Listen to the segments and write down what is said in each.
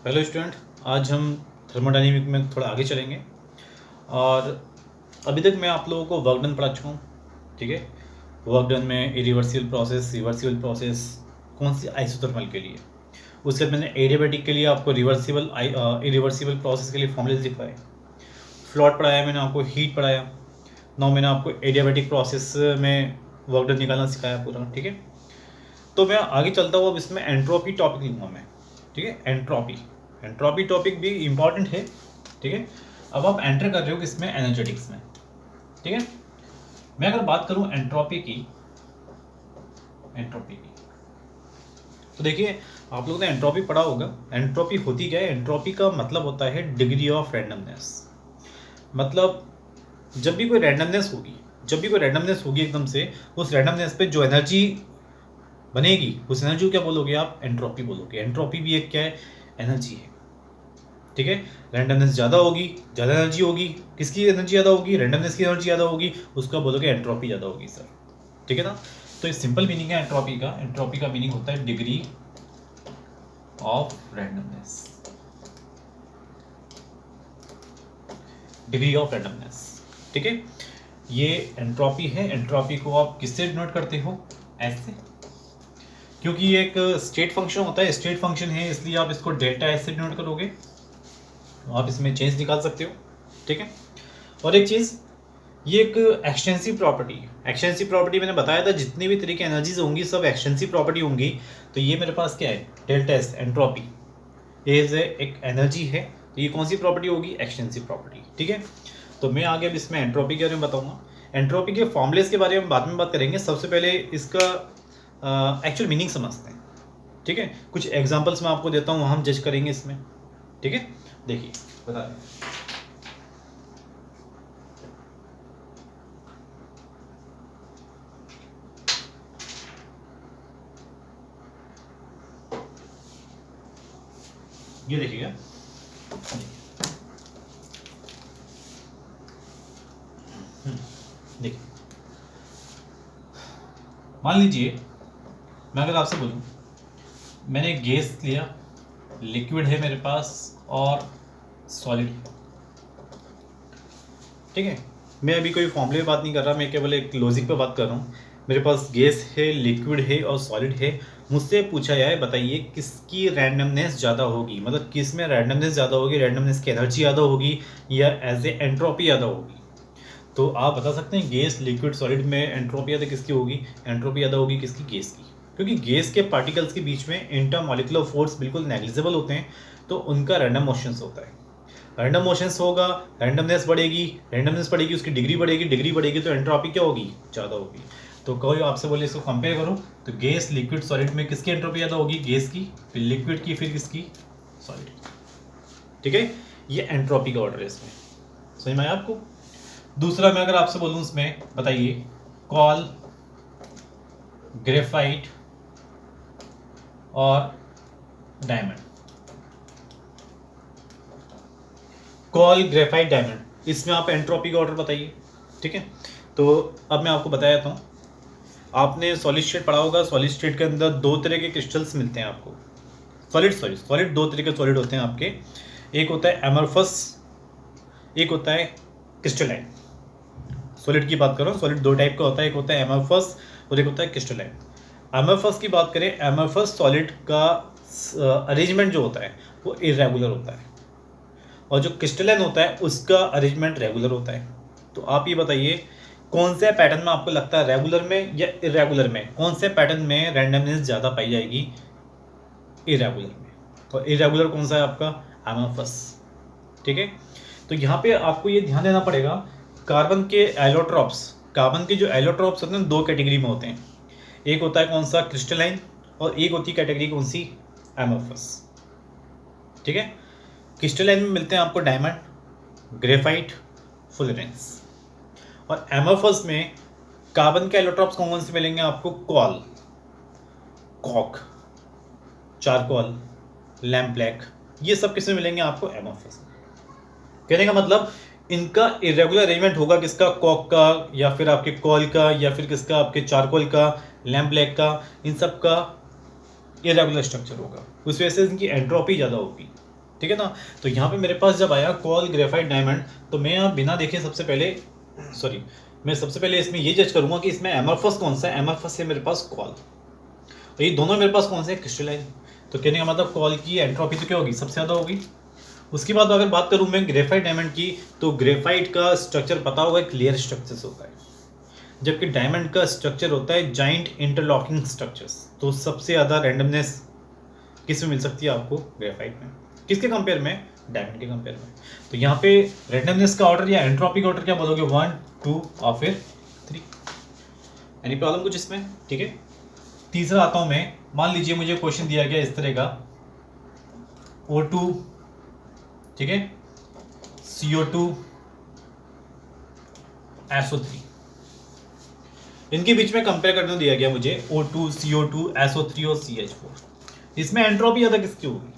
Hello student, आज हम thermodynamic में थोड़ा आगे चलेंगे। और अभी तक मैं आप लोगों को वर्क डन पढ़ा चुका हूँ। ठीक है, वर्क डन में इरिवर्सिबल प्रोसेस, रिवर्सिबल प्रोसेस कौन सी आइसोथर्मल के लिए। उसके बाद मैंने एडियाबैटिक के लिए आपको रिवर्सिबल इरिवर्सिबल प्रोसेस के लिए फॉर्मूले दिखाए। फ्लॉट पढ़ाया मैंने आपको, हीट पढ़ाया। नाउ मैंने आपको एडियाबैटिक प्रोसेस में वर्क डन निकालना सिखाया पूरा। ठीक है, तो मैं आगे चलता हूँ। अब इसमें एंट्रोपी टॉपिक लूँगा मैं। ठीक है, एंट्रोपी एंट्रोपी टॉपिक भी इम्पॉर्टेंट है। ठीक है, अब आप एंटर कर रहे हो किसमें, एनर्जेटिक्स में। ठीक है, मैं अगर बात करूँ एंट्रोपी की तो देखिए, आप लोगों ने एंट्रोपी पढ़ा होगा। एंट्रोपी होती क्या है? एंट्रोपी का मतलब होता है डिग्री ऑफ रैंडमनेस। मतलब जब भी कोई रैंडमनेस होगी एकदम से, उस रैंडमनेस पे जो एनर्जी बनेगी उस एनर्जी को क्या बोलोगे आप? एंट्रोपी बोलोगे। एंट्रोपी भी एक क्या है? एनर्जी है। ठीक है, रैंडमनेस ज़्यादा होगी, ज़्यादा एनर्जी होगी। किसकी एनर्जी ज़्यादा होगी? रैंडमनेस की एनर्जी ज़्यादा होगी, उसका बोलोगे एंट्रोपी ज़्यादा होगी सर। ठीक है ना? तो ये सिंपल मीनिंग है एंट्रोपी का। एंट्रोपी का मीनिंग होता है degree of randomness. Degree of randomness. ठीक है, ये एंट्रोपी है। एंट्रोपी को आप किससे डिनोट करते हो? एस से, क्योंकि ये एक स्टेट फंक्शन होता है। स्टेट फंक्शन है इसलिए आप इसको डेल्टा एस से डिनोट करोगे। आप इसमें चेंज निकाल सकते हो। ठीक है, और एक चीज़, ये एक एक्सटेंसिव प्रॉपर्टी है। एक्सटेंसिव प्रॉपर्टी मैंने बताया था, जितनी भी तरह की एनर्जीज होंगी सब एक्सटेंसिव प्रॉपर्टी होंगी। तो ये मेरे पास क्या है? Delta S, entropy. ये एक एनर्जी है, तो ये कौन सी प्रॉपर्टी होगी? Extensive property. ठीक है, तो मैं आगे अब इसमें एंट्रोपी के बारे में बताऊंगा। एंट्रोपी के फॉर्मूलेस के बारे में बाद में बात करेंगे। सबसे पहले इसका एक्चुअल मीनिंग समझते हैं। ठीक है, कुछ एग्जांपल्स मैं आपको देता हूँ, हम जज करेंगे इसमें। ठीक है, देखिए बता दें। ये देखिएगा, देखिए, मान लीजिए मैं अगर आपसे बोलूँ, मैंने गैस लिया, लिक्विड है मेरे पास और सॉलिड है। ठीक है, मैं अभी कोई फॉर्मूले पे बात नहीं कर रहा, मैं केवल एक लॉजिक पे बात कर रहा हूँ। मेरे पास गैस है, लिक्विड है और सॉलिड है। मुझसे पूछा जाए, बताइए किसकी रैंडमनेस ज़्यादा होगी, मतलब किस में रैंडमनेस ज़्यादा होगी, रैंडमनेस की एनर्जी ज़्यादा होगी या एज ए एंट्रोपी ज़्यादा होगी। तो आप बता सकते हैं गैस, लिक्विड, सॉलिड में एंट्रोपी ज़्यादा किसकी होगी? एंट्रोपी ज़्यादा होगी किसकी? गैस की। क्योंकि गैस के पार्टिकल्स के बीच में इंटरमॉलिक्यूलर फोर्स बिल्कुल नेग्लिजिबल होते हैं, तो उनका रैंडम मोशंस होता है। रैंडम मोशंस होगा, रैंडमनेस बढ़ेगी, रैंडमनेस बढ़ेगी, उसकी डिग्री बढ़ेगी, डिग्री बढ़ेगी तो एंट्रोपी क्या होगी? ज़्यादा होगी। तो कोई आपसे बोले इसको कंपेयर करो, तो गैस, लिक्विड, सॉलिड में किसकी एंट्रोपी ज़्यादा होगी? गैस की, फिर लिक्विड की, फिर किसकी? सॉलिड की। ठीक है, ये एंट्रोपी का ऑर्डर है इसमें। समझ में आया आपको? दूसरा मैं अगर आपसे बोलूँ इसमें, बताइए कॉल, ग्रेफाइट और डायमंड। कॉल, ग्रेफाइट, डायमंड, इसमें आप एंट्रोपी का ऑर्डर बताइए। ठीक है, तो अब मैं आपको बताया था, आपने सॉलिड स्टेट पढ़ा होगा। सॉलिड स्टेट के अंदर दो तरह के क्रिस्टल्स मिलते हैं आपको। सॉलिड दो तरह के सॉलिड होते हैं आपके। एक होता है एमरफस, एक होता है क्रिस्टलाइन। सॉलिड की बात करो, सॉलिड दो टाइप का होता है, एक होता है एमरफस और एक होता है क्रिस्टलाइन। एमरफस की बात करें, एमरफस सॉलिड का अरेंजमेंट जो होता है वो इरेगुलर होता है, और जो क्रिस्टलाइन होता है उसका अरेंजमेंट रेगुलर होता है। तो आप ये बताइए, कौन से पैटर्न में आपको लगता है, रेगुलर में या इरेगुलर में, कौन से पैटर्न में रैंडमनेस ज़्यादा पाई जाएगी? इरेगुलर में। और इरेगुलर कौन सा है आपका? एमरफस। ठीक है, तो यहाँ पे आपको ये ध्यान देना पड़ेगा, कार्बन के जो एलोट्रॉप्स होते हैं दो कैटेगरी में होते हैं। एक होता है कौन सा? क्रिस्टलाइन, और एक होती है कैटेगरी कौन सी? एमरफस। ठीक है, क्रिस्टलाइन में मिलते हैं आपको डायमंड, ग्रेफाइट, फुलरेंस। और एमरफस में कार्बन के एलोट्रॉप्स कौन कौन से मिलेंगे आपको? Coal, coke, charcoal, lamp black, ये सब किसमें मिलेंगे आपको? एमरफस। कहने का मतलब, इनका इरेगुलर अरेंजमेंट होगा किसका? कॉक का, या फिर आपके कॉल का, या फिर किसका? आपके चारकोल का, लैम्प ब्लैक का। इन सब का इरेगुलर स्ट्रक्चर होगा, उस वजह से इनकी एंट्रोपी ज़्यादा होगी। ठीक है ना। तो यहाँ पे मेरे पास जब आया कॉल ग्रेफाइट डायमंड, तो मैं यहाँ बिना देखे सबसे पहले मैं सबसे पहले इसमें ये जज करूंगा कि इसमें एमरफस कौन सा है। एमरफस है मेरे पास कॉल, तो ये दोनों मेरे पास कौन से क्रिस्टलाइन। तो कहने का मतलब कॉल की एंट्रोपी तो क्या होगी, सबसे ज़्यादा होगी। उसके बाद अगर बात करूँ मैं ग्रेफाइट डायमंड की, तो ग्रेफाइट का स्ट्रक्चर पता होगा, क्लियर स्ट्रक्चर्स होता है, जबकि डायमंड का स्ट्रक्चर होता है जाइंट इंटरलॉकिंग स्ट्रक्चर्स। तो सबसे ज़्यादा रैंडमनेस किस में मिल सकती है आपको, ग्रेफाइट में। किसके कंपेयर में, डायमंड के कंपेयर में। तो यहाँ पे रैंडमनेस का ऑर्डर या एंट्रोपी का ऑर्डर क्या बोलोगे, 1 2 और फिर 3। एनी प्रॉब्लम कुछ इसमें, ठीक है। तीसरा आता हूँ मैं, मान लीजिए मुझे क्वेश्चन दिया गया इस तरह का, O2, ठीक है, CO2, SO3, इनके बीच में कंपेयर करने दिया गया मुझे O2, CO2, SO3 और CH4। इसमें एंट्रोपी ज़्यादा किसकी होगी,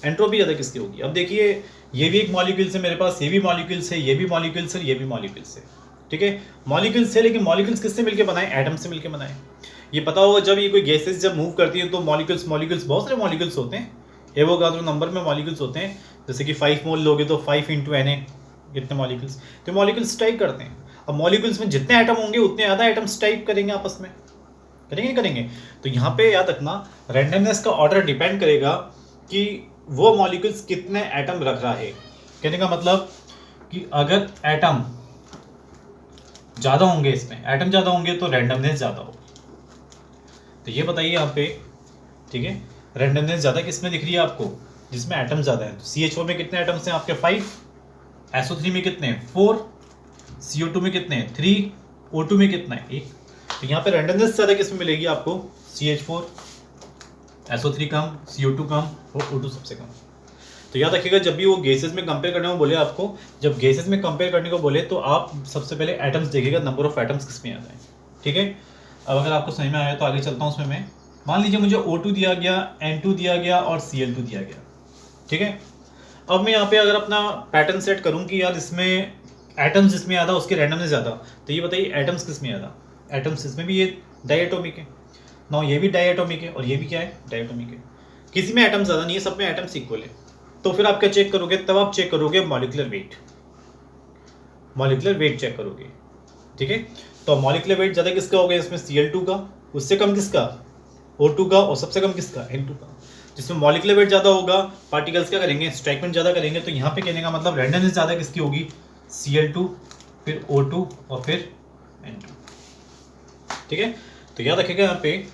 एंट्रोपी ज़्यादा किसकी होगी। अब देखिए ये भी एक मॉलिक्यूल्स है मेरे पास, ये भी मॉलिक्यूल्स है, ये भी मॉलिक्यूल्स है, ये भी मॉलिक्यूल्स है, ठीक है। मॉलिक्यूल्स है, लेकिन मॉलिक्यूल्स किससे मिलकर बनाए, एटम से मिलकर बनाए। ये पता होगा जब ये कोई गैसेस जब मूव करती है तो मॉलिक्यूल्स बहुत सारे मॉलिक्यूल्स होते हैं, एवोगाड्रो नंबर में मॉलिक्यूल्स होते हैं। जैसे कि 5 मोल लोगे तो 5 × Na इतने मॉलिक्यूल्स, तो मॉलिक्यूल्स टाइप करते हैं। अब मॉलिक्यूल्स में जितने एटम होंगे उतने ज़्यादा एटम्स टाइप करेंगे आपस में, करेंगे। तो यहाँ पे याद रखना रैंडमनेस का ऑर्डर डिपेंड करेगा कि वो मॉलिक्यूल्स कितने एटम रख रहा है। कहने का मतलब कि अगर एटम ज़्यादा होंगे, इसमें एटम ज़्यादा होंगे तो रैंडमनेस ज़्यादा होगी। तो ये बताइए यहाँ पे, ठीक है, रैंडमनेस ज़्यादा किस में दिख रही है आपको, जिसमें एटम ज़्यादा है। तो CH4 में कितने एटम्स हैं आपके, 5, SO3 में कितने हैं, 4, CO2 में कितने हैं, 3, O2 में कितना है, 1। तो यहाँ पे रैंडमनेस ज़्यादा किस में मिलेगी आपको, CH4, SO3 कम, CO2 कम और O2 सबसे कम। तो याद रखिएगा जब भी वो गैसेस में कंपेयर करने को बोले आपको, जब गैसेस में कंपेयर करने को बोले तो आप सबसे पहले एटम्स देखिएगा, नंबर ऑफ एटम्स किस में आता है, ठीक है। अब अगर आपको समझ में आया तो आगे चलता हूँ उसमें मैं। मान लीजिए मुझे O2 दिया गया, N2 दिया गया और Cl2 दिया गया, ठीक है। अब मैं यहाँ पे अगर अपना पैटर्न सेट करूँ कि यार इसमें एटम्स जिसमें ज़्यादा उसके रैंडमनेस ज़्यादा, तो ये बताइए एटम्स किस में ज़्यादा, एटम्स इसमें भी ये डायटोमिक है ना, ये भी डायटोमिक है और ये भी क्या है, डायटोमिक है। किसी में एटम्स ज़्यादा नहीं है, सब में एटम्स इक्वल है। तो फिर आप क्या चेक करोगे, तब आप चेक करोगे मॉलिक्यूलर वेट चेक करोगे, ठीक है। तो मॉलिक्यूलर वेट ज़्यादा किसका होगा, इसमें Cl2 का, उससे कम किसका, O2 का, और सबसे कम किसका, N2 का। जिसमें मॉलिक्यूलर वेट ज़्यादा होगा पार्टिकल्स क्या करेंगे, स्ट्राइकमेंट ज़्यादा करेंगे। तो यहाँ पे कहने का मतलब रैंडमनेस ज़्यादा किसकी होगी, Cl2, फिर O2 और फिर N2, ठीक है। तो याद रखिएगा यहाँ पे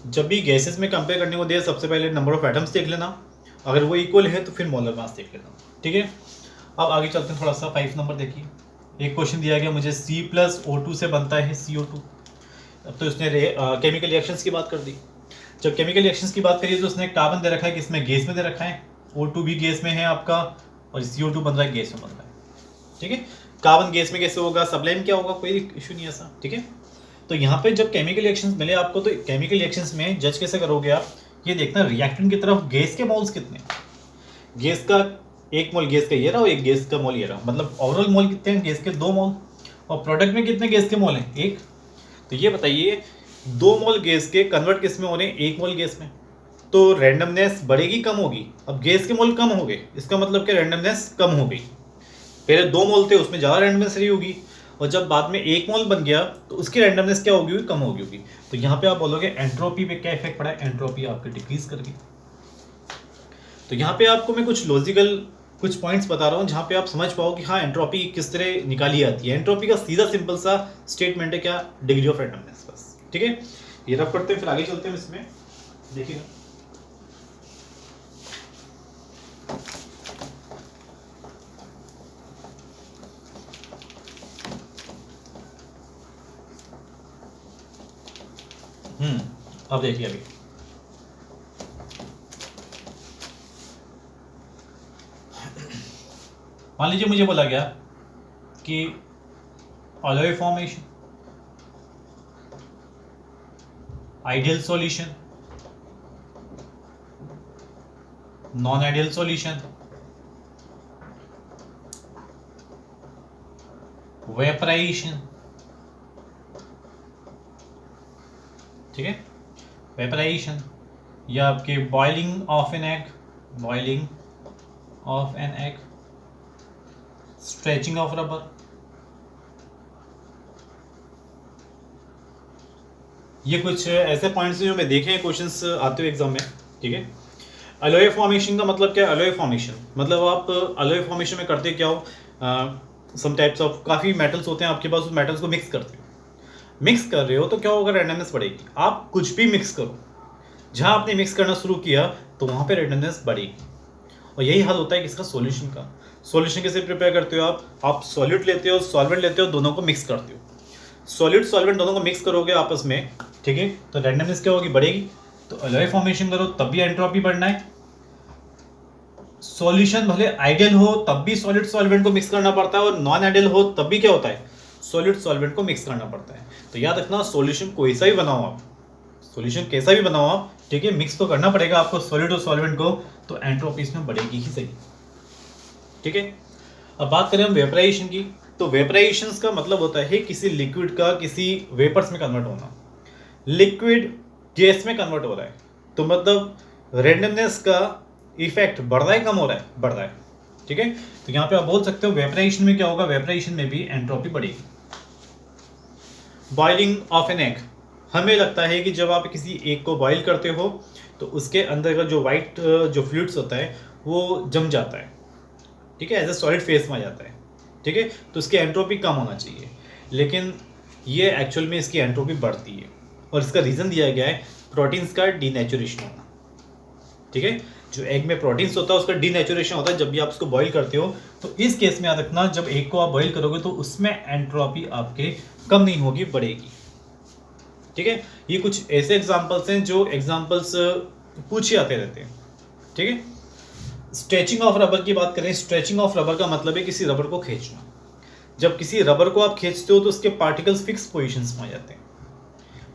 जब भी गैसेस में कंपेयर करने को दे, सबसे पहले नंबर ऑफ एटम्स देख लेना, अगर वो इक्वल है तो फिर मोलर मास देख लेना, ठीक है। अब आगे चलते हैं थोड़ा सा, 5 नंबर देखिए। एक क्वेश्चन दिया गया मुझे, C+O2 से बनता है CO2। अब तो उसने केमिकल रिएक्शंस की बात कर दी। जब केमिकल रिएक्शंस की बात करिए तो उसने कार्बन दे रखा है, किसमें, गैस में दे रखा है, O2 भी गैस में है आपका, और CO2 बन रहा है गैस में बन रहा है, ठीक है। कार्बन गैस में कैसे होगा, सबलाइन क्या होगा, कोई इशू नहीं ऐसा, ठीक है। तो यहाँ पे जब केमिकल रिएक्शंस मिले आपको, तो केमिकल रिएक्शंस में जज कैसे करोगे आप, ये देखना रिएक्टेंट की तरफ गैस के मोल्स कितने, गैस का 1 मोल गैस का ये रहा और 1 गैस का मोल ये रहा, मतलब ओवरऑल मोल कितने हैं, गैस के 2 मोल, और प्रोडक्ट में कितने गैस के मोल हैं, 1। तो ये बताइए 2 मोल गैस के कन्वर्ट किस में हो रहे हैं, 1 मोल गैस में। तो रैंडमनेस बढ़ेगी कम होगी, अब गैस के मोल कम हो गए, इसका मतलब क्या, रैंडमनेस कम हो गई। पहले 2 मोल थे उसमें ज़्यादा रैंडमनेस रही होगी, और जब बाद में 1 मोल बन गया तो उसकी रैंडमनेस क्या होगी, कम होगी। तो यहाँ पे आप बोलोगे एंट्रोपी पे क्या इफेक्ट पड़ा है, एंट्रोपी आपकी डिक्रीज कर गई। तो यहाँ पे आपको मैं कुछ लॉजिकल कुछ पॉइंट्स बता रहा हूँ जहाँ पे आप समझ पाओ कि हाँ एंट्रोपी किस तरह निकाली जाती है। एंट्रोपी का सीधा सिंपल सा स्टेटमेंट है क्या, डिग्री ऑफ रैंडमनेस, बस, ठीक है। ये रफ करते हैं, फिर आगे चलते हैं इसमें, देखिएगा। अब देखिए, अभी मान लीजिए मुझे बोला गया कि alloy formation, ideal solution, non ideal solution, vaporisation, ठीक है, वेपराइजेशन, या आपके boiling of an egg, boiling of an egg, stretching of rubber, ये कुछ ऐसे पॉइंट्स हैं जो मैं देखे हैं क्वेश्चंस आते हुए एग्जाम में, ठीक है। अलॉय फॉर्मेशन का मतलब क्या है? अलॉय फॉर्मेशन मतलब आप अलॉय फॉर्मेशन में करते क्या हो, सम टाइप्स ऑफ काफ़ी मेटल्स होते हैं आपके पास, उस मेटल्स को मिक्स करते हो। मिक्स कर रहे हो तो क्या होगा? रैंडमनेस बढ़ेगी। आप कुछ भी मिक्स करो, जहाँ आपने मिक्स करना शुरू किया तो वहाँ पे रैंडमनेस बढ़ेगी। और यही हल होता है किसका? सॉल्यूशन का। सॉल्यूशन कैसे प्रिपेयर करते हो आप सॉल्यूट लेते हो, सॉल्वेंट लेते हो, दोनों को मिक्स करते हो। सॉलिड सॉल्वेंट दोनों को मिक्स करोगे आपस में, ठीक है, तो रैंडमनेस क्या होगी? बढ़ेगी। तो अलॉय फॉर्मेशन करो तब भी एंट्रोपी बढ़ना है। सॉल्यूशन भले आइडियल हो तब भी सॉलिड सॉल्वेंट को मिक्स करना पड़ता है, और नॉन आइडियल हो तब भी क्या होता है? सॉलिड सॉल्वेंट को मिक्स करना पड़ता है। तो याद रखना, सॉल्यूशन कोई सा भी बनाओ आप, सॉल्यूशन कैसा भी बनाओ आप, ठीक है, मिक्स तो करना पड़ेगा आपको सॉलिड और सॉल्वेंट को, तो एंट्रोपी इसमें बढ़ेगी ही सही, ठीक है। अब बात करें हम वेपराइजेशन की, तो वेपराइजेशन का मतलब होता है किसी लिक्विड का किसी वेपर्स में कन्वर्ट होना। लिक्विड गैस में कन्वर्ट हो रहा है, तो मतलब रेंडमनेस का इफेक्ट बढ़ रहा है कम हो रहा है? बढ़ रहा है, ठीक है। तो यहाँ पे आप बोल सकते हो वेपराइजेशन में क्या होगा? वेपराइजेशन में भी एंट्रोपी बढ़ेगी। बॉइलिंग ऑफ एन एग, हमें लगता है कि जब आप किसी एग को बॉईल करते हो तो उसके अंदर का जो वाइट जो फ्लूइड्स होता है वो जम जाता है, ठीक है, एज ए सॉलिड फेस में आ जाता है, ठीक है, तो इसकी एंट्रोपी कम होना चाहिए। लेकिन ये एक्चुअल में इसकी एंट्रोपी बढ़ती है, और इसका रीज़न दिया गया है प्रोटीन्स का डीनेचुरेशन होना, ठीक है। जो एग में प्रोटीन्स होता है उसका डीनेचुरेशन होता है जब भी आप उसको बॉईल करते हो। तो इस केस में याद रखना, जब एग को आप बॉईल करोगे तो उसमें एंट्रोपी आपके कम नहीं होगी, बढ़ेगी, ठीक है। ये कुछ ऐसे एग्जाम्पल्स हैं जो एग्जाम्पल्स पूछे आते रहते हैं, ठीक है। स्ट्रेचिंग ऑफ रबर की बात करें, स्ट्रेचिंग ऑफ रबर का मतलब है किसी रबर को खींचना। जब किसी रबर को आप खींचते हो तो उसके पार्टिकल्स फिक्स पोजीशंस में आ जाते हैं।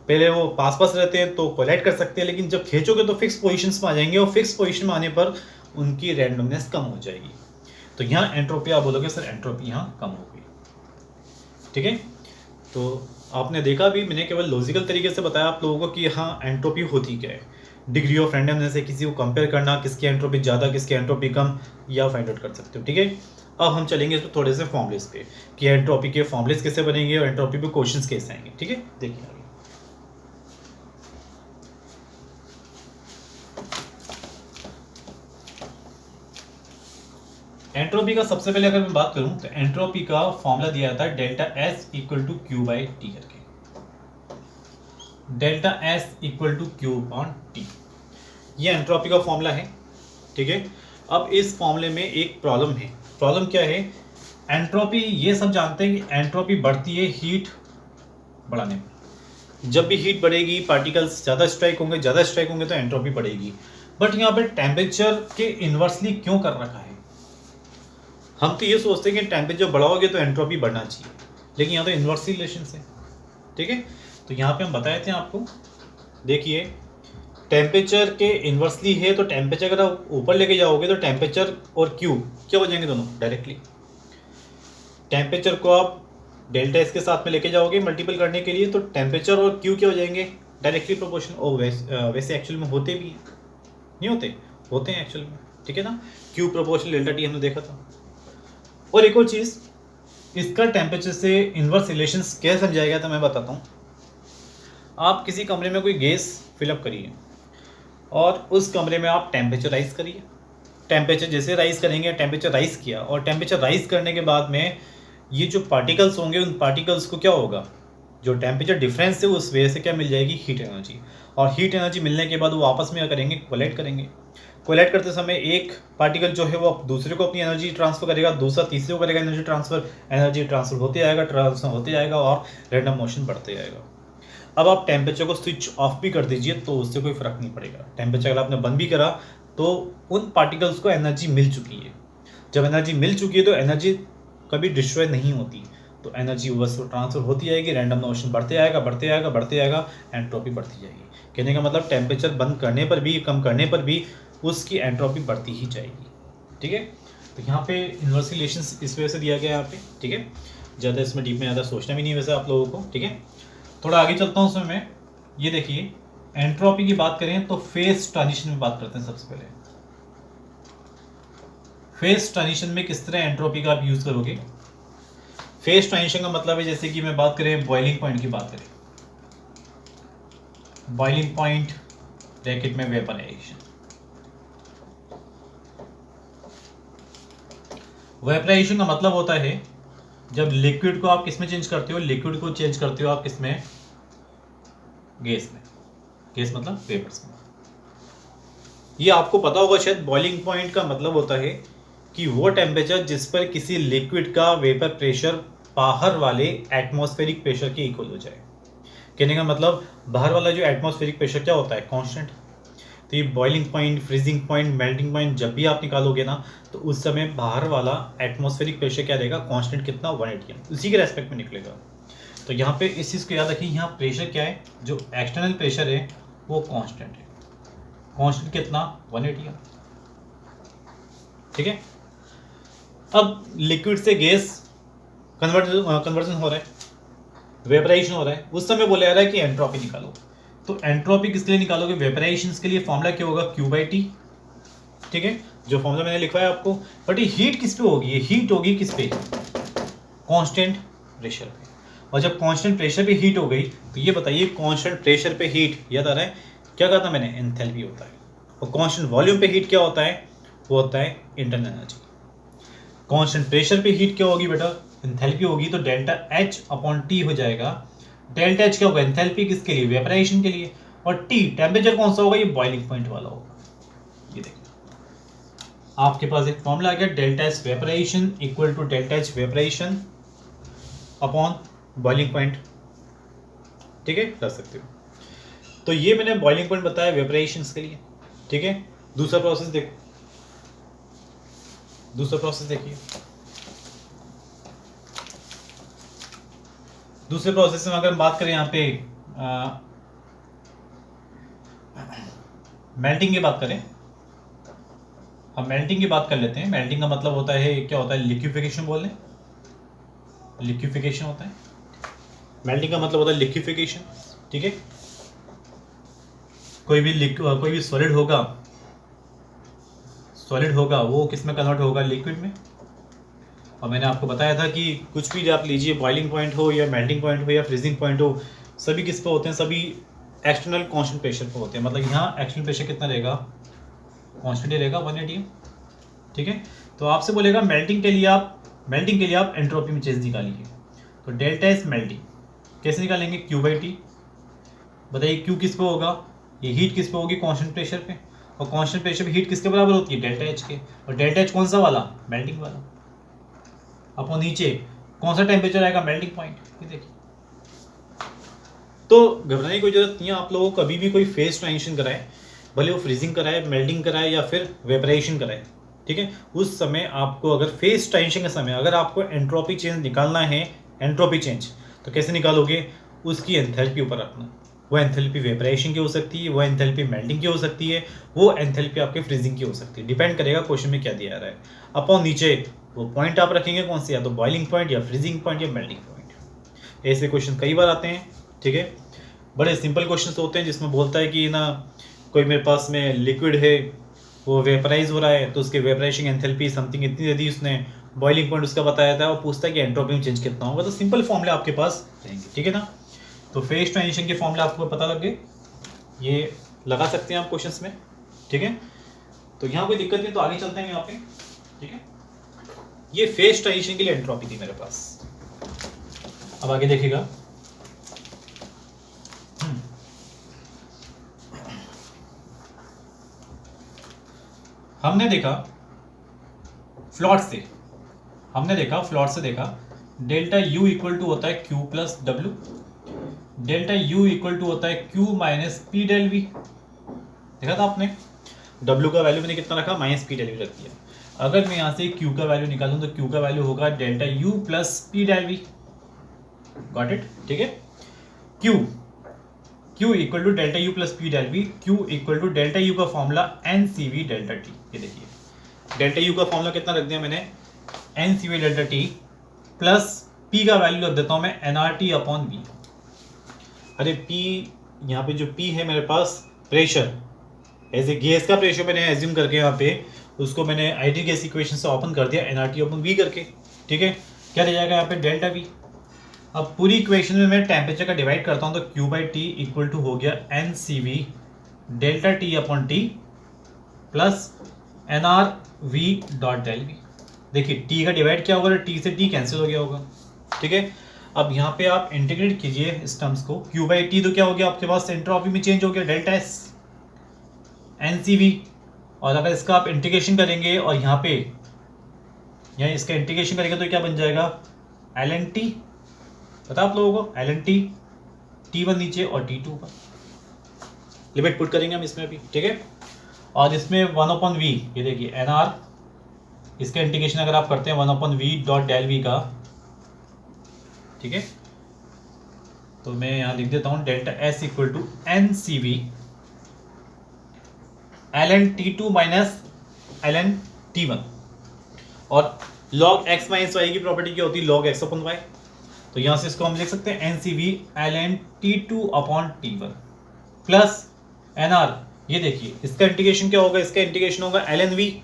पहले वो पास पास रहते हैं तो कोलाइड कर सकते हैं, लेकिन जब खींचोगे तो फिक्स पोजीशंस में आ जाएंगे, और फिक्स पोजीशन में आने पर उनकी रैंडमनेस कम हो जाएगी। तो यहाँ एंट्रोपी आप बोलोगे सर एंट्रोपी यहाँ कम हो गई, ठीक है। तो आपने देखा भी, मैंने केवल लॉजिकल तरीके से बताया आप लोगों को कि हाँ एंट्रोपी होती क्या है। डिग्री ऑफ रैंडमनेस है किसी को कंपेयर करना, किसकी एंट्रोपी ज़्यादा किसकी एंट्रोपी कम, या फाइंड आउट कर सकते हो, ठीक है। अब हम चलेंगे इसमें थोड़े से फॉर्मुलेस पे कि एंट्रोपी के फॉर्मुलेस कैसे बनेंगे और एंट्रोपी पे क्वेश्चंस कैसे आएंगे, ठीक है। देखिए आगे, एंट्रोपी का सबसे पहले अगर मैं बात करूं तो एंट्रोपी का फॉर्मूला दिया जाता है delta S equal to Q by T करके, delta S equal to Q upon T, ये एंट्रोपी का फॉर्मूला है, ठीक है। अब इस फॉर्मूले में एक प्रॉब्लम है। प्रॉब्लम क्या है? एंट्रोपी, ये सब जानते हैं कि एंट्रोपी बढ़ती है हीट बढ़ाने में। जब भी हीट बढ़ेगी पार्टिकल्स ज़्यादा स्ट्राइक होंगे तो एंट्रोपी बढ़ेगी। बट यहाँ पे टेम्परेचर के इन्वर्सली क्यों कर रखा है? हम तो ये सोचते हैं कि टेम्परेचर बढ़ाओगे तो एंट्रोपी बढ़ना चाहिए, लेकिन यहाँ तो इन्वर्स रिलेशन है, ठीक है। तो यहाँ पे हम बताए थे आपको, देखिए टेम्परेचर के इन्वर्सली है, तो टेम्परेचर अगर आप ऊपर लेके जाओगे तो टेम्परेचर और क्यू क्या हो जाएंगे दोनों डायरेक्टली। टेम्परेचर को आप डेल्टा एस के साथ में लेके जाओगे मल्टीपल करने के लिए, तो टेम्परेचर और क्यू क्या हो जाएंगे डायरेक्टली प्रोपोर्शनल। और वैसे एक्चुअल में होते भी नहीं होते हैं एक्चुअल में, ठीक है ना। क्यू प्रोपोर्शनल डेल्टा टी हमने देखा था। और एक और चीज़, इसका टेम्परेचर से इन्वर्स रिलेशंस कैसे समझाया था मैं बताता हूँ। आप किसी कमरे में कोई गैस फिलअप करिए और उस कमरे में आप टेम्परेचर राइज करिए। टेम्परेचर जैसे राइज करेंगे, टेम्परेचर राइज किया, और टेम्परेचर राइज करने के बाद में ये जो पार्टिकल्स होंगे उन पार्टिकल्स को क्या होगा, जो टेम्परेचर डिफरेंस है उस वजह से क्या मिल जाएगी, हीट एनर्जी। और हीट एनर्जी मिलने के बाद वो आपस में क्या करेंगे, कोलाइड करेंगे। कोलाइड करते समय एक पार्टिकल जो है वो दूसरे को अपनी एनर्जी ट्रांसफर करेगा, दूसरा तीसरे को करेगा एनर्जी ट्रांसफर होते आएगा और रैंडम मोशन बढ़ते जाएगा। अब आप टेम्परेचर को स्विच ऑफ भी कर दीजिए तो उससे कोई फर्क नहीं पड़ेगा। टेम्परेचर अगर आपने बंद भी करा तो उन पार्टिकल्स को एनर्जी मिल चुकी है। जब एनर्जी मिल चुकी है तो एनर्जी कभी डिस्ट्रॉय नहीं होती, तो एनर्जी बस ट्रांसफर होती जाएगी, रैंडम मोशन बढ़ते आएगा, एंट्रोपी बढ़ती जाएगी। कहने का मतलब टेम्परेचर बंद करने पर भी, कम करने पर भी उसकी एंट्रोपी बढ़ती ही जाएगी, ठीक है। तो यहाँ पे इन्वर्स रिलेशंस इस वजह से दिया गया है यहाँ पे, ठीक है। ज़्यादा इसमें डीप में ज़्यादा सोचना भी नहीं वैसे आप लोगों को, ठीक है। थोड़ा आगे चलता हूँ उसमें मैं। ये देखिए एंट्रोपी की बात करें तो फेज ट्रांजिशन में बात करते हैं सबसे पहले। फेज ट्रांजिशन में किस तरह एंट्रोपी का आप यूज करोगे? फेज ट्रांजिशन का मतलब है जैसे कि मैं बात करें बॉइलिंग पॉइंट की बात करें, बॉइलिंग पॉइंट ब्रैकेट में वेपराइजेशन। वेपराइजेशन का मतलब होता है जब लिक्विड को आप किस में चेंज करते हो, लिक्विड को चेंज करते हो आप किस में, गैस में। गैस मतलब वेपर्स में। ये आपको पता होगा शायद, बॉइलिंग पॉइंट का मतलब होता है कि वो टेम्परेचर जिस पर किसी लिक्विड का वेपर प्रेशर बाहर वाले एटमॉस्फेरिक प्रेशर के इक्वल हो जाए। कहने का मतलब बाहर वाला जो एटमॉस्फेरिक प्रेशर क्या होता है, कांस्टेंट। तो ये boiling point, freezing point, melting point जब भी आप निकालोगे ना, तो उस समय बाहर वाला एटमॉस्फेरिक प्रेशर क्या रहेगा, कांस्टेंट कितना, 180, उसी के रेस्पेक्ट में निकलेगा। तो यहाँ पे इस चीज़ को याद रखिए, यहाँ प्रेशर क्या है, जो एक्सटर्नल प्रेशर है वो कांस्टेंट है। कांस्टेंट कितना, 180। ठीक है। अब लिक्विड से गैस कन्वर्जन हो रहा है, वेपराइजेशन हो रहा है, उस समय बोला जा रहा है कि एंट्रोपी निकालो। तो एंट्रोपी किसके लिए निकालोगे, वेपराइजेशन के लिए। फॉर्मूला क्या होगा, Q/T। ठीक है, जो फॉर्मूला मैंने लिखवाया आपको। बट ये हीट किस पे होगी, ये हीट होगी किस पे, कांस्टेंट प्रेशर पे। और जब कांस्टेंट प्रेशर पे हीट हो गई तो ये बताइए, कांस्टेंट प्रेशर पे हीट, याद आ रहा है क्या कहा था मैंने, एंथैल्पी होता है। और कांस्टेंट वॉल्यूम पे हीट क्या होता है, वो होता है इंटरनल एनर्जी। कांस्टेंट प्रेशर पे हीट क्या होगी बेटा, एंथैल्पी होगी। तो डेल्टा H/T हो जाएगा। डेल्टा H क्या होगा, एंथैल्पी किसके लिए, वेपराइजेशन के लिए। और T टेम्परेचर कौन सा होगा, ये बॉइलिंग पॉइंट वाला होगा। ये देखिए आपके पास एक फॉर्मूला आ गया, delta H vaporisation equal to delta H vaporisation upon boiling point. ठीक है, कर सकते हो। तो ये मैंने बॉइलिंग पॉइंट बताया वेपराइजेशन के लिए। ठीक है, दूसरा प्रोसेस देखो, दूसरा प्रोसेस देखिए। दूसरे प्रोसेस में अगर हम बात करें यहाँ पे मेल्टिंग की बात करें, हम मेल्टिंग की बात कर लेते हैं। मेल्टिंग का मतलब होता है, क्या होता है, लिक्विफिकेशन बोल रहे, लिक्विफिकेशन होता है। मेल्टिंग का मतलब होता है लिक्विफिकेशन। ठीक है, कोई भी सॉलिड होगा, सॉलिड होगा वो किस में कन्वर्ट होगा, लिक्विड में। और मैंने आपको बताया था कि कुछ भी आप लीजिए, बॉइलिंग पॉइंट हो या मेल्टिंग पॉइंट हो या फ्रीजिंग पॉइंट हो, सभी किस पे होते हैं, सभी एक्सटर्नल कांस्टेंट प्रेशर पे होते हैं। मतलब यहाँ एक्सटर्नल प्रेशर कितना रहेगा, कांस्टेंट ही रहेगा, 180। ठीक है, तो आपसे बोलेगा मेल्टिंग के लिए आप एंट्रोपी में चेंज निकालिए। तो डेल्टा एस मेल्टिंग कैसे निकालेंगे, Q/T। बताइए Q किस पे होगा, ये हीट किस पे होगी, कांस्टेंट प्रेशर पे। और कांस्टेंट प्रेशर पे हीट किसके बराबर होती है, डेल्टा एच के। और डेल्टा एच कौन सा वाला, मेल्टिंग वाला। अपो नीचे कौन सा टेम्परेचर आएगा, मेल्टिंग पॉइंट। ये देखिए, तो घबराने की कोई जरूरत नहीं है। आप लोगों को कभी भी कोई फेज ट्रांजिशन कराए, भले वो फ्रीजिंग कराए, मेल्टिंग कराए या फिर वेपराइजेशन कराए, ठीक है, उस समय आपको अगर फेज ट्रांजिशन के समय अगर आपको एंट्रोपी चेंज निकालना है, एंट्रोपी चेंज, तो कैसे निकालोगे, उसकी एंथैल्पी ऊपर रखना। वो एंथैल्पी वेपराइजेशन की हो सकती है, वो एंथैल्पी मेल्टिंग की हो सकती है, वो एंथैल्पी आपके फ्रीजिंग की हो सकती है। डिपेंड करेगा क्वेश्चन में क्या दिया जा रहा है। अपॉन नीचे वो पॉइंट आप रखेंगे कौन से, या तो बॉइलिंग पॉइंट या फ्रीजिंग पॉइंट या मेल्टिंग पॉइंट। ऐसे क्वेश्चन कई बार आते हैं। ठीक है, बड़े सिंपल क्वेश्चन होते हैं जिसमें बोलता है कि ना कोई मेरे पास में लिक्विड है, वो वेपराइज हो रहा है, तो उसके वेपराइजेशन एंथैल्पी समथिंग इतनी दे दी उसने, बॉइलिंग पॉइंट उसका बताया था, और पूछता है कि एंट्रोपी में चेंज कितना होगा। तो सिंपल फॉर्मूला आपके पास रहेंगे। ठीक है ना, तो फेज ट्रांजिशन के फॉर्मूला आपको पता लग गए, ये लगा सकते हैं आप क्वेश्चंस में। ठीक है, तो यहाँ कोई दिक्कत नहीं, तो आगे चलते हैं यहाँ पे। ठीक है, ये फेज ट्रांजिशन के लिए एंट्रोपी थी मेरे पास। अब आगे देखिएगा, हमने देखा फ्लॉट से देखा डेल्टा U इक्वल टू होता है Q plus W, delta U equal to होता है Q minus P del V. देखा था आपने, W का वैल्यू मैंने कितना रखा, माइनस पी डेल वी रख दिया। अगर मैं यहाँ से Q का वैल्यू निकालूं तो Q का वैल्यू होगा delta U plus P del V. Got it. ठीक है, Q equal to delta U plus P del V. Q equal to delta U का फॉर्मूला NCV डेल्टा T। ये देखिए, डेल्टा U का फॉर्मूला कितना रख दिया मैंने, NCV delta T plus P का वैल्यू रख देता हूं मैं NRT अपॉन V। अरे P, यहाँ पे जो P है मेरे पास प्रेशर, एज ए गैस का प्रेशर मैंने एज्यूम करके यहाँ पे उसको मैंने आइडियल गैस इक्वेशन से ओपन कर दिया एनआरटी ओपन वी करके, ठीक है। क्या रह जाएगा यहाँ पे डेल्टा वी। अब पूरी इक्वेशन में मैं टेम्परेचर का डिवाइड करता हूँ तो Q by T equal to हो गया N C V delta T upon T plus N R V dot del V. देखिए टी का डिवाइड क्या होगा, टी से टी कैंसिल हो गया होगा, ठीक है। अब यहाँ पे आप इंटीग्रेट कीजिए इस टर्म्स को, क्यू बाई टी तो क्या हो गया आपके पास, एंट्रोपी में चेंज हो गया delta S N C V. और अगर इसका आप इंटीग्रेशन करेंगे और यहाँ पे यहाँ इसका इंटीग्रेशन करेंगे तो क्या बन जाएगा एल एन टी, पता आप लोगों को L N T, T one नीचे और टी टू ऊपर, लिमिट पुट करेंगे हम इसमें भी, ठीक है। और इसमें वन अपॉन वी, ये देखिए एन आर, इसका इंटीग्रेशन अगर आप करते हैं one upon V dot del V का, ठीक है। तो मैं यहाँ लिख देता हूँ delta S equal to N C V L N T two minus L N T one. और लॉग एक्स माइनस वाई की प्रॉपर्टी क्या होती है, लॉग एक्स अपॉन वाई। तो यहाँ से इसको हम लिख सकते हैं N C V L N T two upon T one plus N R, ये देखिए इसका इंटीग्रेशन क्या होगा, इसका इंटीग्रेशन होगा एल एन वी।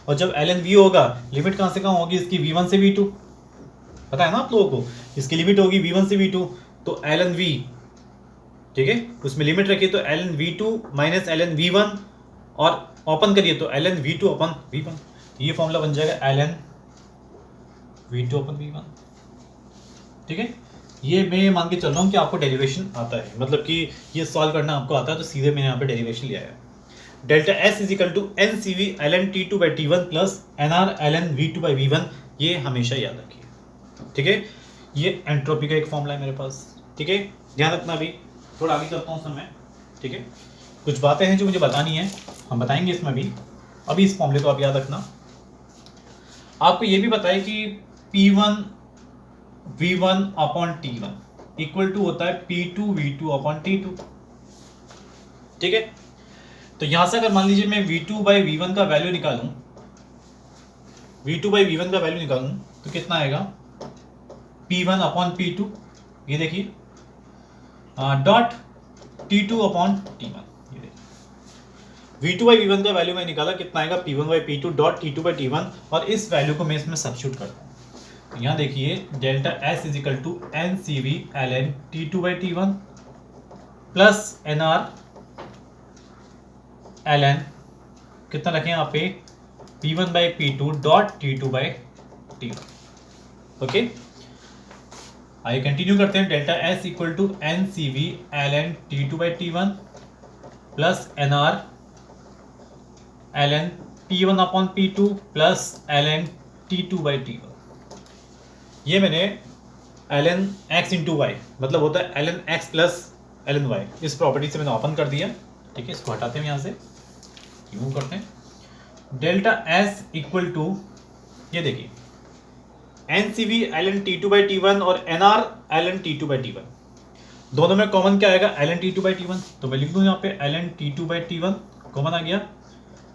और जब एल एन वी होगा लिमिट कहाँ से कहाँ होगी इसकी, वी वन से वी टू, पता है ना आप लोगों को, इसकी लिमिट होगी वी वन से वी टू। तो एल एन वी, ठीक है, उसमें लिमिट रखिए तो L N V two minus L N V one और ओपन करिए तो L N V two upon V one. ये फॉर्मूला बन जाएगा L N V two upon V one, ठीक है। ये मैं मान के चल रहा हूँ कि आपको डेरिवेशन आता है, मतलब कि ये सॉल्व करना आपको आता है, तो सीधे मैंने यहाँ पे डेरिवेशन लिया है। Delta S is equal to N C V L N T two by T one plus N R L N V two by V one, ये हमेशा याद रखिए, ठीक है। ये एंट्रोपी का एक फॉर्मूला है मेरे पास, ठीक है, ध्यान रखना। भी थोड़ा आगे चलता हूँ समय, ठीक है। कुछ बातें हैं जो मुझे बतानी है, हम बताएंगे इसमें भी। अभी इस फॉर्मूले को आप याद रखना। आपको ये भी बताए कि P one V one upon T one equal to होता है P two V two upon T two, ठीक है। तो यहां से अगर मान लीजिए मैं V two by V one का वैल्यू निकालूं, V two by V one का वैल्यू निकालूं तो कितना आएगा, P one upon P two, ये देखिए dot T two upon T one, ये देखिए V two by V one का वैल्यू मैं निकाला, कितना आएगा P one by P two dot T two by T one. और इस वैल्यू को मैं इसमें सब्स्टिट्यूट करता हूँ। यहाँ देखिए delta S is equal to N C V L N T two by T one plus N R L N, कितना रखें यहाँ पे P one by P two dot T two by T one, okay. आइए continue करते हैं। Delta S equal to N C V L N T two by T one plus N R L N P one upon P two plus L N T two by T one. ये मैंने L N X into Y, मतलब होता है L N X plus L N Y, इस property से मैंने open कर दिया, ठीक है। इसको हटाते हैं यहाँ से, रिमूव करते हैं। डेल्टा एस इक्वल टू, ये देखिए N C V L N T two by T one और N R L N T two by T one, दोनों में कॉमन क्या आएगा L N T two by T one. तो मैं लिख दूँ यहाँ पे L N T two by T one common आ गया।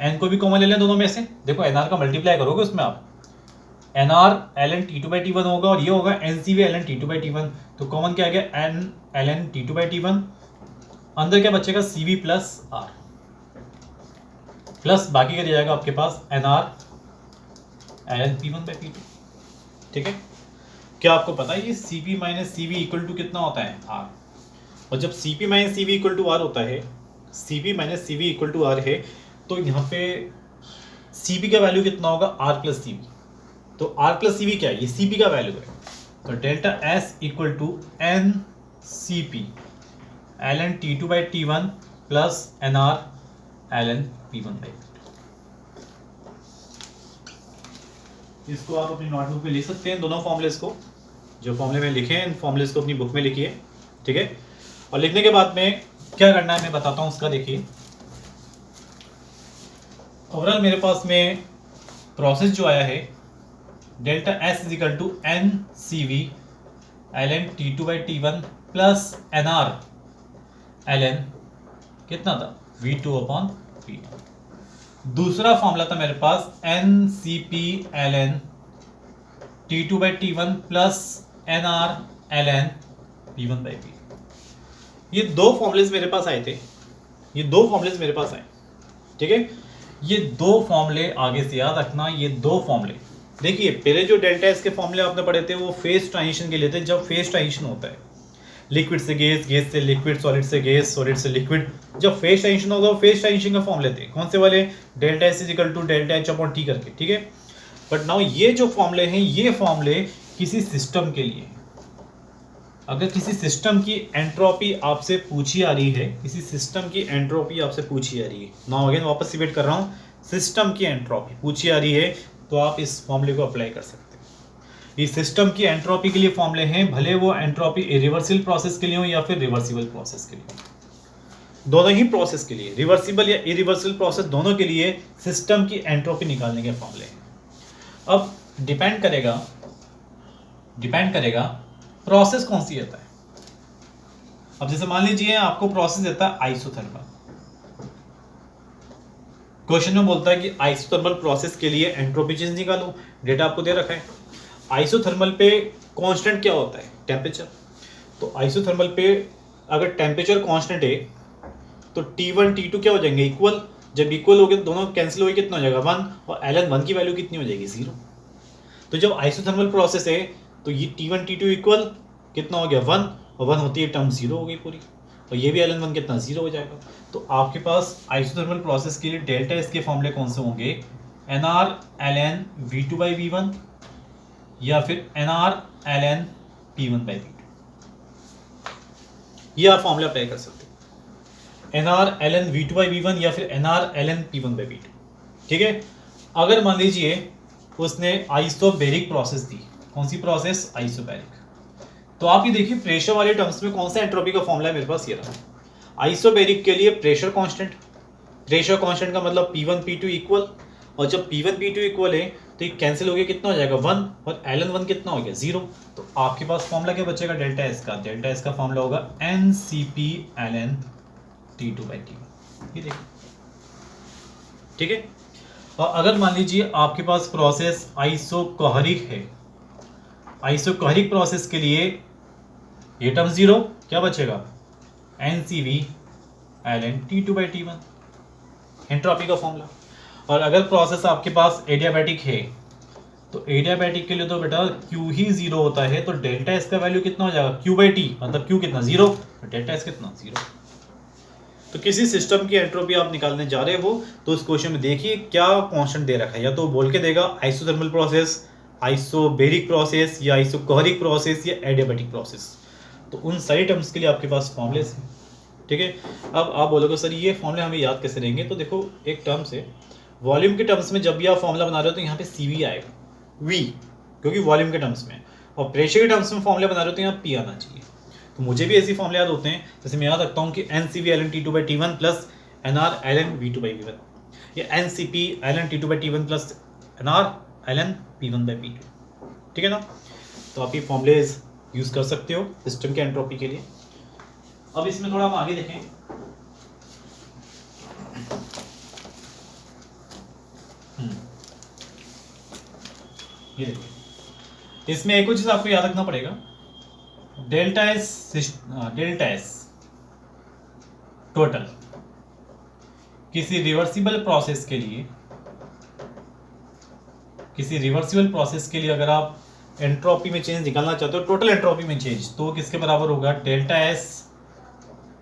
एन को भी कॉमन ले लें दोनों में से, देखो एन आर का मल्टीप्लाई करोगे उसमें आप, N R L N T two by T one होगा और ये होगा N C V L N T two by T one. तो कॉमन क्या आ गया N L N T two by T one, अंदर क्या बचेगा C V plus R, plus बाकी का दिया जाएगा आपके पास N R L N P one by P two, ठीक है। क्या आपको पता है ये C P minus C V equal to कितना होता है आर, और जब C P minus C V equal to R होता है, C P minus C V equal to R है, तो यहाँ पे सी पी का वैल्यू कितना होगा आर प्लस सी वी। तो आर प्लस सी वी क्या है, ये सी पी का वैल्यू है। तो delta S equal to N C P L N T two by T one plus N R L N P one by P two. इसको आप अपनी notebook में लिख सकते हैं, दोनों फॉर्मुलेस को, जो फॉर्मुले में लिखे हैं इन फॉर्मुलेस को अपनी बुक में लिखिए, ठीक है। और लिखने के बाद में क्या करना है मैं बताता हूँ उसका। देखिए ओवरऑल मेरे पास में प्रोसेस जो आया है, delta S is equal to N C V L N T two by T one plus N R L N, कितना था V two upon V one. दूसरा फॉर्मूला था मेरे पास N C P L N T two by T one plus N R L N P one by P. ये दो formulas मेरे पास आए थे, ये दो फॉर्मूलेस मेरे पास आए, ठीक है। ये दो फॉर्मूले आगे से याद रखना, ये दो फॉर्मूले देखिए। पहले जो डेल्टा एस के फॉर्मूले आपने पढ़े थे वो फेज ट्रांजिशन के लिए थे, जब फेज ट्रांजिशन होता है लिक्विड से गैस, गैस से लिक्विड, सॉलिड से गैस, सॉलिड से लिक्विड, जब फेज ट्रांजिशन होगा वो फेज ट्रांजिशन का फॉर्मूले थे। कौन से वाले? Delta S equal to delta H upon T करके, ठीक है। बट नाउ ये जो फॉर्मूले हैं, ये फॉर्मूले किसी सिस्टम के लिए, अगर किसी सिस्टम की एंट्रोपी आपसे पूछी आ रही है, किसी सिस्टम की एंट्रोपी आपसे पूछी आ रही है, नाउ अगेन वापस रिपीट कर रहा हूँ, सिस्टम की एंट्रोपी पूछी आ रही है तो आप इस फॉर्मूले को अप्लाई कर सकते हैं। इस सिस्टम की एंट्रोपी के लिए फॉर्मूले हैं, भले वो एंट्रोपी इरिवर्सिबल प्रोसेस के लिए हो या फिर रिवर्सिबल प्रोसेस के लिए, दोनों ही प्रोसेस के लिए, रिवर्सिबल या इरिवर्सिबल प्रोसेस दोनों के लिए सिस्टम की एंट्रोपी निकालने के फॉर्मूले हैं। अब डिपेंड करेगा प्रोसेस कौन सी देता है। अब जैसे मान लीजिए आपको प्रोसेस देता है आइसोथर्मल, क्वेश्चन में बोलता है कि आइसोथर्मल प्रोसेस के लिए एंट्रोपी चेंज निकालो, डेटा आपको दे रखा है। आइसोथर्मल पे कांस्टेंट क्या होता है? टेम्परेचर। तो आइसोथर्मल पे अगर टेम्परेचर कांस्टेंट है तो T1 T2 क्या हो जाएंगे? इक्वल। जब इक्वल हो गए दोनों कैंसिल हो गए, कितना हो जाएगा? 1, और ln 1 की वैल्यू कितनी हो जाएगी? 0। तो जब आइसोथर्मल प्रोसेस है तो ये T1 T2 इक्वल कितना हो गया? 1, और 1 होती है टर्म 0 हो गई पूरी, और ये भी ln 1 कितना? 0 हो जाएगा। तो आपके पास आइसोथर्मल प्रोसेस के लिए डेल्टा एस के फॉर्मूले कौन से होंगे? NR ln V2/V1 या फिर NR ln P1/V2, ये आप फॉर्मूला अप्लाई कर सकते हैं। NR ln V2/V1 या फिर NR ln P1/V2, ठीक है। अगर मान लीजिए उसने आइसोबैरिक प्रोसेस दी, कौन सी प्रोसेस? आइसोबैरिक। तो आप ये देखिए प्रेशर वाले टर्म्स में कौन सा एंट्रोपी का फॉर्मूला है मेरे पास? ये रहा। आइसोबैरिक के लिए प्रेशर कांस्टेंट, प्रेशर कांस्टेंट का मतलब P1 P2 इक्वल, और जब P1 P2 इक्वल है तो ये कैंसिल हो गया, कितना हो जाएगा? 1, और ln 1 कितना हो गया? 0। तो आपके पास फॉर्मूला क्या बचेगा डेल्टा एस का? डेल्टा एस का फॉर्मूला होगा NCP ln T2/T1, ये देखिए, ठीक है। और अगर मान लीजिए आपके पास प्रोसेस आइसोकोहरिक है, आइसोकोहरिक प्रोसेस के लिए ये टर्म 0, क्या बचेगा? NCV ln T2/T1, एंट्रोपी का फॉर्मूला। और अगर प्रोसेस आपके पास एडियाबैटिक है तो एडियाबैटिक के लिए तो बेटा Q ही 0 होता है, तो डेल्टा एस का वैल्यू कितना हो जाएगा? Q/T, मतलब Q कितना? 0, तो डेल्टा एस कितना? 0। तो किसी सिस्टम की एंट्रोपी आप निकालने जा रहे हो तो उस क्वेश्चन में देखिए क्या कांस्टेंट दे रखा है, या तो बोल के देगा आइसोथर्मल प्रोसेस, आइसोबैरिक प्रोसेस, या आइसोकोहरिक प्रोसेस, या एडियाबैटिक प्रोसेस। तो उन सारी टर्म्स के लिए आपके पास फॉर्मूले हैं, ठीक है। अब आप बोलोगे सर ये फॉर्मूले हमें याद कैसे रहेंगे? तो देखो एक टर्म्स है, वॉल्यूम के टर्म्स में जब भी आप फॉर्मूला बना रहे हो तो यहाँ पे CV आएगा, V, क्योंकि वॉल्यूम के टर्म्स में, और प्रेशर के टर्म्स में फॉर्मूला बना रहे हो तो यहाँ P आना चाहिए। तो मुझे भी ऐसे फॉर्मूले याद होते हैं, जैसे मैं याद रखता हूँ कि NCV ln T2/T1 plus NR ln V2/V1, या NCP ln T2/T1 plus NR ln P1/P2, ठीक है ना। तो आप ये फॉर्मूले यूज कर सकते हो सिस्टम के एंट्रोपी के लिए। अब इसमें थोड़ा हम आगे देखें, ये देखिए इसमें एक और चीज आपको याद रखना पड़ेगा, डेल्टा एस टोटल किसी रिवर्सिबल प्रोसेस के लिए अगर आप एंट्रोपी में चेंज निकालना चाहते हो, टोटल एंट्रोपी में चेंज, तो किसके बराबर होगा? Delta S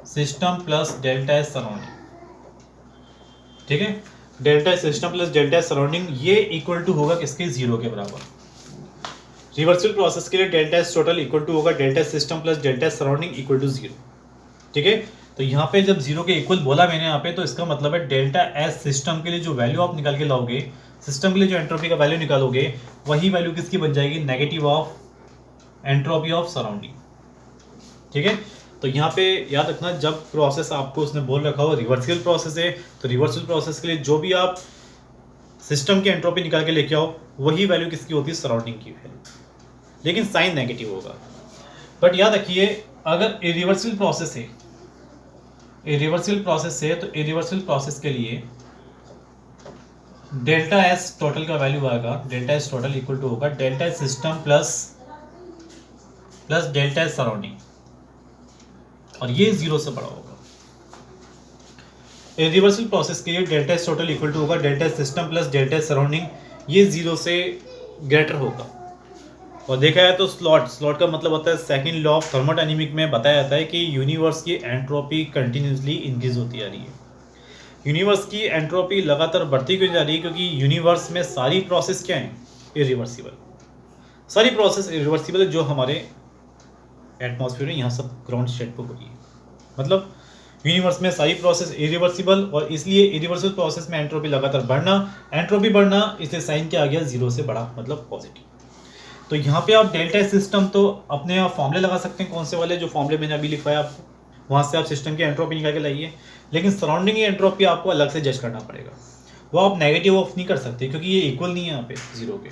system plus delta S surrounding, ठीक है। Delta S system plus delta S surrounding ये इक्वल टू होगा किसके? 0 के बराबर। रिवर्सिबल प्रोसेस के लिए delta S total equal to होगा delta S system plus delta S surrounding equal to 0, ठीक है। तो यहाँ पे जब 0 के इक्वल बोला मैंने यहाँ पे, तो इसका मतलब है डेल्टा एस सिस्टम के लिए जो वैल्यू आप निकाल के लाओगे, सिस्टम के लिए जो एंट्रोपी का वैल्यू निकालोगे, वही वैल्यू किसकी बन जाएगी? Negative of entropy of surrounding, ठीक है। तो यहाँ पे याद रखना, जब प्रोसेस आपको उसने बोल रखा हो रिवर्सिबल प्रोसेस है, तो रिवर्सिबल प्रोसेस के लिए जो भी आप सिस्टम की एंट्रोपी निकाल के लेके आओ, वही वैल्यू किसकी होती है? सराउंडिंग की वैल्यू, लेकिन साइन नेगेटिव होगा। बट याद रखिए अगर इरिवर्सिबल प्रोसेस है, तो इरिवर्सिबल प्रोसेस के लिए डेल्टा एस टोटल का वैल्यू आएगा, delta S total equal to होगा delta S system plus delta S surrounding, और ये 0 से बड़ा होगा। इरिवर्सिबल प्रोसेस के लिए delta S total equal to होगा delta S system plus delta S surrounding, ये 0 से ग्रेटर होगा। और देखा है तो स्लॉट का मतलब होता है, सेकंड लॉ ऑफ थर्मोडायनेमिक में बताया जाता है कि यूनिवर्स की एंट्रोपी कंटिन्यूसली इंक्रीज होती जा रही है। यूनिवर्स की एंट्रोपी लगातार बढ़ती क्यों जा रही है? क्योंकि यूनिवर्स में सारी प्रोसेस क्या है? इरिवर्सिबल। सारी प्रोसेस इरिवर्सिबल है जो हमारे एटमॉस्फेयर में यहाँ सब ग्राउंड स्टेट पर हो रही है। मतलब यूनिवर्स में सारी प्रोसेस इरिवर्सिबल, और इसलिए इरिवर्सिबल प्रोसेस में एंट्रोपी लगातार बढ़ना, एंट्रोपी बढ़ना, इसलिए साइन क्या आ गया? 0 से बड़ा, मतलब पॉजिटिव। तो यहाँ पे आप डेल्टा सिस्टम तो अपने आप फॉर्मूले लगा सकते हैं, कौन से वाले? जो फॉर्मूले मैंने अभी लिखवाया आपको, वहाँ से आप सिस्टम की एंट्रोपी निकाल के लाइए। लेकिन सराउंडिंग की एंट्रोपी आपको अलग से जज करना पड़ेगा, वो आप नेगेटिव ऑफ नहीं कर सकते क्योंकि ये इक्वल नहीं है यहाँ पे 0 के।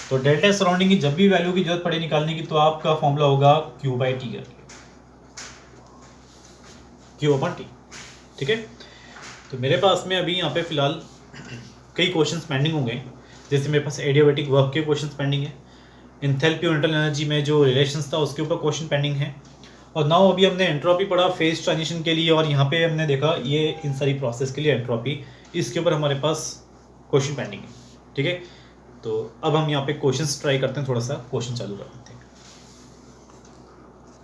तो डेल्टा सराउंडिंग की जब भी वैल्यू की जरूरत पड़े निकालने की, तो आपका फॉर्मूला होगा Q/T करके, Q/T। ठीक है। तो मेरे पास में अभी यहाँ पे फिलहाल कई क्वेश्चंस पेंडिंग हो गए, जैसे मेरे पास एडियाबैटिक वर्क के क्वेश्चंस पेंडिंग है, एंथैल्पी और इंटरनल एनर्जी में जो रिलेशंस था उसके ऊपर क्वेश्चन पेंडिंग है, और नाउ अभी हमने एंट्रोपी पढ़ा फेज ट्रांजिशन के लिए, और यहाँ पे हमने देखा ये इन सारी प्रोसेस के लिए एंट्रोपी, इसके ऊपर हमारे पास क्वेश्चन पेंडिंग है। ठीक है। तो अब हम यहाँ पे क्वेश्चंस ट्राई करते हैं, थोड़ा सा क्वेश्चन चालू करते हैं।